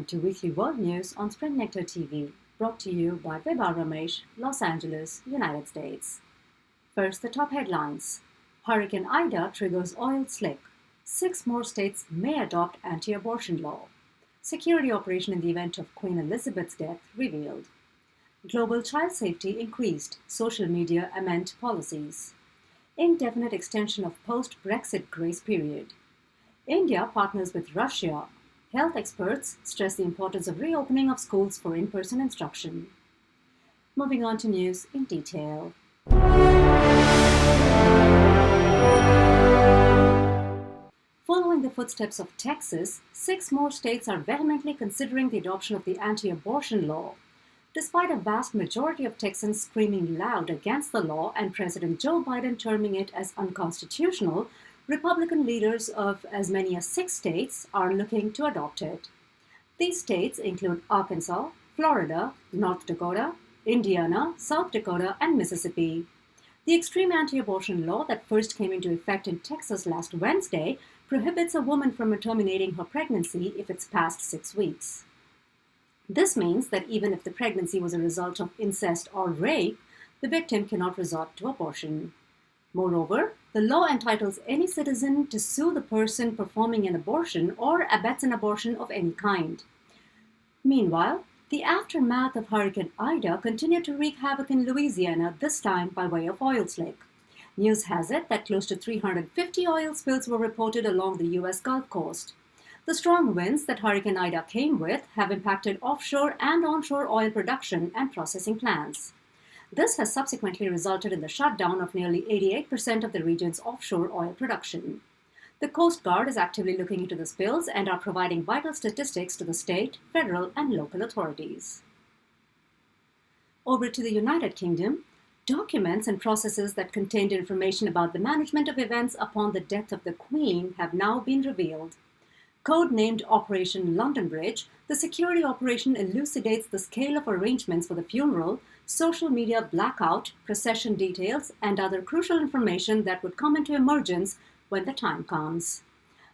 Welcome to Weekly World News on SpringNectar TV, brought to you by Vibha Ramesh, Los Angeles, United States. First, the top headlines. Hurricane Ida triggers oil slick. 6 more states may adopt anti-abortion law. Security operation in the event of Queen Elizabeth's death revealed. Global child safety increased. Social media amend policies. Indefinite extension of post-Brexit grace period. India partners with Russia. Health experts stress the importance of reopening of schools for in-person instruction. Moving on to news in detail. Following the footsteps of Texas, 6 more states are vehemently considering the adoption of the anti-abortion law. Despite a vast majority of Texans screaming loud against the law and President Joe Biden terming it as unconstitutional, Republican leaders of as many as 6 states are looking to adopt it. These states include Arkansas, Florida, North Dakota, Indiana, South Dakota, and Mississippi. The extreme anti-abortion law that first came into effect in Texas last Wednesday prohibits a woman from terminating her pregnancy if it's past 6 weeks. This means that even if the pregnancy was a result of incest or rape, the victim cannot resort to abortion. Moreover, the law entitles any citizen to sue the person performing an abortion or abets an abortion of any kind. Meanwhile, the aftermath of Hurricane Ida continued to wreak havoc in Louisiana, this time by way of oil slick. News has it that close to 350 oil spills were reported along the U.S. Gulf Coast. The strong winds that Hurricane Ida came with have impacted offshore and onshore oil production and processing plants. This has subsequently resulted in the shutdown of nearly 88% of the region's offshore oil production. The Coast Guard is actively looking into the spills and are providing vital statistics to the state, federal, and local authorities. Over to the United Kingdom, documents and processes that contained information about the management of events upon the death of the Queen have now been revealed. Codenamed Operation London Bridge, the security operation elucidates the scale of arrangements for the funeral, social media blackout, procession details, and other crucial information that would come into emergence when the time comes.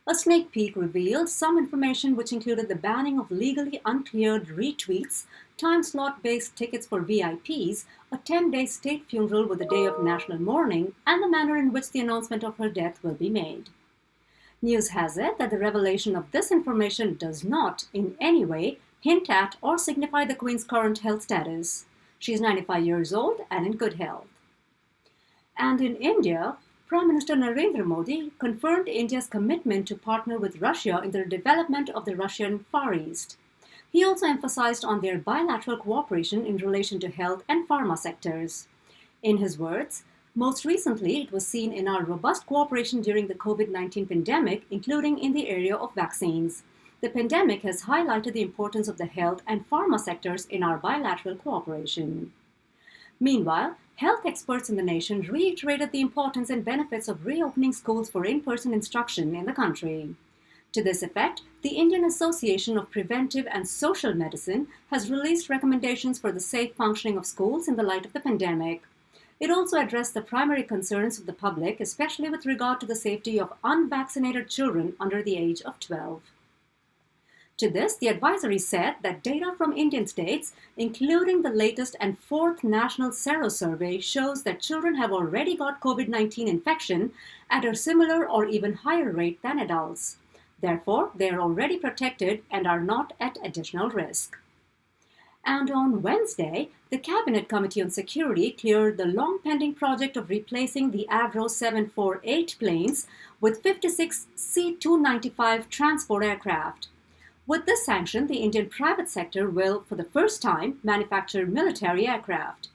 A sneak peek revealed some information which included the banning of legally uncleared retweets, time slot-based tickets for VIPs, a 10-day state funeral with a day of national mourning, and the manner in which the announcement of her death will be made. News has it that the revelation of this information does not, in any way, hint at or signify the Queen's current health status. She is 95 years old and in good health. And in India, Prime Minister Narendra Modi confirmed India's commitment to partner with Russia in the development of the Russian Far East. He also emphasized on their bilateral cooperation in relation to health and pharma sectors. In his words, most recently, it was seen in our robust cooperation during the COVID-19 pandemic, including in the area of vaccines. The pandemic has highlighted the importance of the health and pharma sectors in our bilateral cooperation. Meanwhile, health experts in the nation reiterated the importance and benefits of reopening schools for in-person instruction in the country. To this effect, the Indian Association of Preventive and Social Medicine has released recommendations for the safe functioning of schools in the light of the pandemic. It also addressed the primary concerns of the public, especially with regard to the safety of unvaccinated children under the age of 12. To this, the advisory said that data from Indian states, including the latest and 4th National Sero Survey, shows that children have already got COVID-19 infection at a similar or even higher rate than adults. Therefore, they are already protected and are not at additional risk. And on Wednesday, the Cabinet Committee on Security cleared the long-pending project of replacing the Avro 748 planes with 56 C-295 transport aircraft. With this sanction, the Indian private sector will, for the first time, manufacture military aircraft.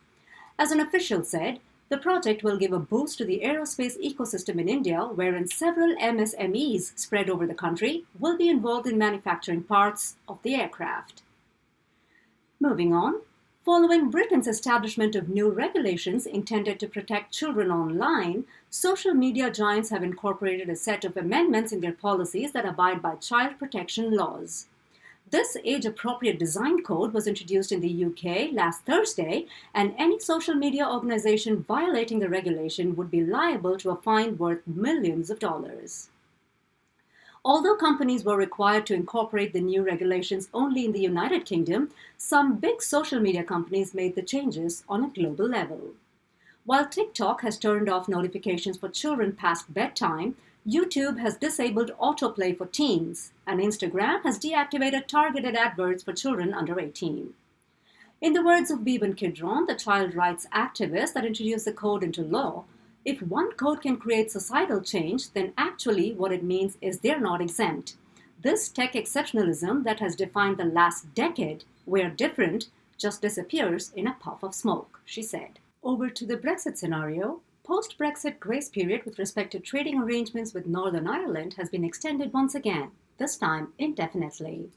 As an official said, the project will give a boost to the aerospace ecosystem in India, wherein several MSMEs spread over the country will be involved in manufacturing parts of the aircraft. Moving on, following Britain's establishment of new regulations intended to protect children online, social media giants have incorporated a set of amendments in their policies that abide by child protection laws. This age-appropriate design code was introduced in the UK last Thursday, and any social media organization violating the regulation would be liable to a fine worth millions of dollars. Although companies were required to incorporate the new regulations only in the United Kingdom, some big social media companies made the changes on a global level. While TikTok has turned off notifications for children past bedtime, YouTube has disabled autoplay for teens, and Instagram has deactivated targeted adverts for children under 18. In the words of Biban Kidron, the child rights activist that introduced the code into law, if one code can create societal change, then actually what it means is they're not exempt. This tech exceptionalism that has defined the last decade, where different, just disappears in a puff of smoke, she said. Over to the Brexit scenario. Post-Brexit grace period with respect to trading arrangements with Northern Ireland has been extended once again, this time indefinitely.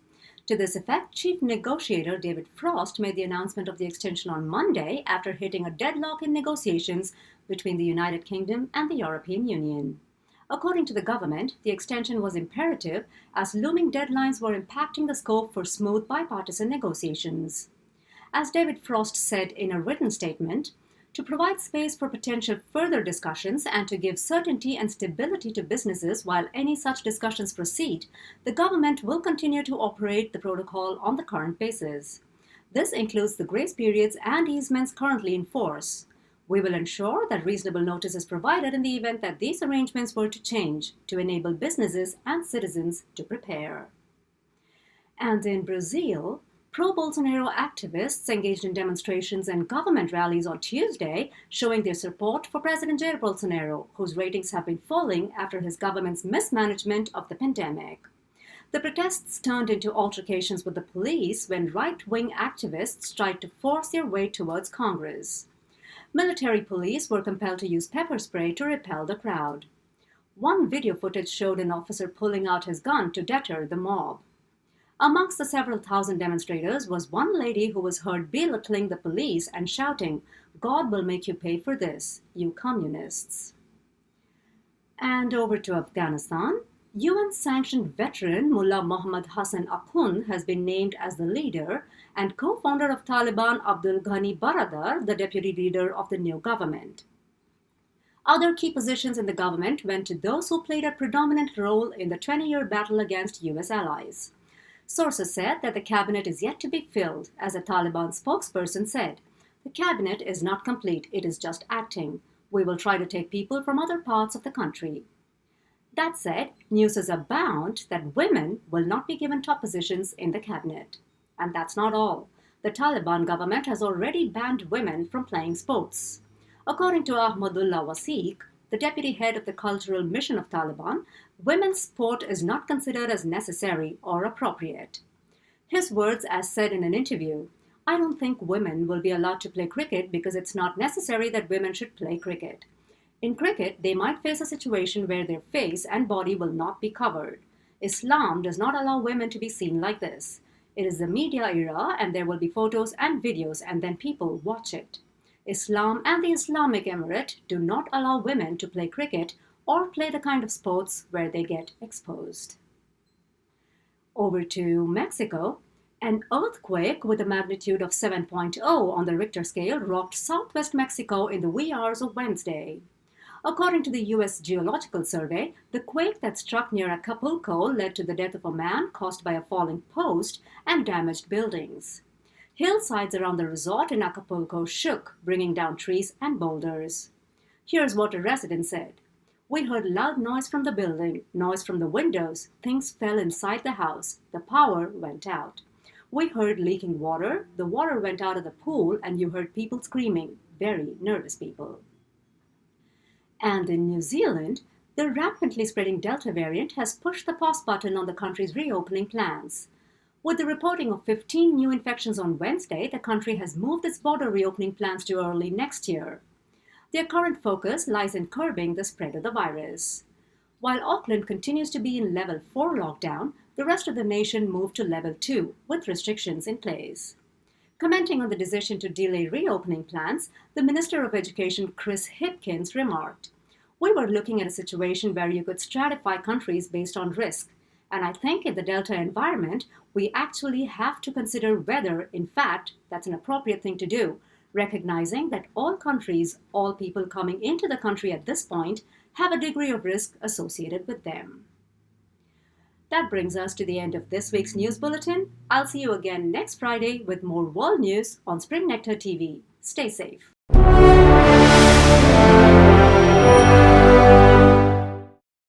To this effect, Chief Negotiator David Frost made the announcement of the extension on Monday after hitting a deadlock in negotiations between the United Kingdom and the European Union. According to the government, the extension was imperative as looming deadlines were impacting the scope for smooth bipartisan negotiations. As David Frost said in a written statement, to provide space for potential further discussions and to give certainty and stability to businesses while any such discussions proceed, the government will continue to operate the protocol on the current basis. This includes the grace periods and easements currently in force. We will ensure that reasonable notice is provided in the event that these arrangements were to change, to enable businesses and citizens to prepare. And in Brazil, pro-Bolsonaro activists engaged in demonstrations and government rallies on Tuesday, showing their support for President Jair Bolsonaro, whose ratings have been falling after his government's mismanagement of the pandemic. The protests turned into altercations with the police when right-wing activists tried to force their way towards Congress. Military police were compelled to use pepper spray to repel the crowd. One video footage showed an officer pulling out his gun to deter the mob. Amongst the several thousand demonstrators was one lady who was heard belittling the police and shouting, "God will make you pay for this, you communists." And over to Afghanistan. UN-sanctioned veteran Mullah Muhammad Hassan Akhund has been named as the leader and co-founder of Taliban Abdul Ghani Baradar, the deputy leader of the new government. Other key positions in the government went to those who played a predominant role in the 20-year battle against US allies. Sources said that the cabinet is yet to be filled, as a Taliban spokesperson said. The cabinet is not complete, it is just acting. We will try to take people from other parts of the country. That said, news is abound that women will not be given top positions in the cabinet. And that's not all. The Taliban government has already banned women from playing sports. According to Ahmadullah Wasiq, the deputy head of the cultural mission of Taliban, women's sport is not considered as necessary or appropriate. His words as said in an interview, "I don't think women will be allowed to play cricket because it's not necessary that women should play cricket. In cricket, they might face a situation where their face and body will not be covered. Islam does not allow women to be seen like this. It is the media era and there will be photos and videos and then people watch it. Islam and the Islamic Emirate do not allow women to play cricket or play the kind of sports where they get exposed." Over to Mexico. An earthquake with a magnitude of 7.0 on the Richter scale rocked southwest Mexico in the wee hours of Wednesday. According to the U.S. Geological Survey, the quake that struck near Acapulco led to the death of a man caused by a falling post and damaged buildings. Hillsides around the resort in Acapulco shook, bringing down trees and boulders. Here's what a resident said. "We heard loud noise from the building, noise from the windows. Things fell inside the house. The power went out. We heard leaking water. The water went out of the pool and you heard people screaming. Very nervous people." And in New Zealand, the rapidly spreading Delta variant has pushed the pause button on the country's reopening plans. With the reporting of 15 new infections on Wednesday, the country has moved its border reopening plans to early next year. Their current focus lies in curbing the spread of the virus. While Auckland continues to be in Level 4 lockdown, the rest of the nation moved to Level 2, with restrictions in place. Commenting on the decision to delay reopening plans, the Minister of Education Chris Hipkins remarked, "We were looking at a situation where you could stratify countries based on risk. And I think in the Delta environment, we actually have to consider whether, in fact, that's an appropriate thing to do, recognizing that all countries, all people coming into the country at this point, have a degree of risk associated with them." That brings us to the end of this week's news bulletin. I'll see you again next Friday with more world news on Spring Nectar TV. Stay safe.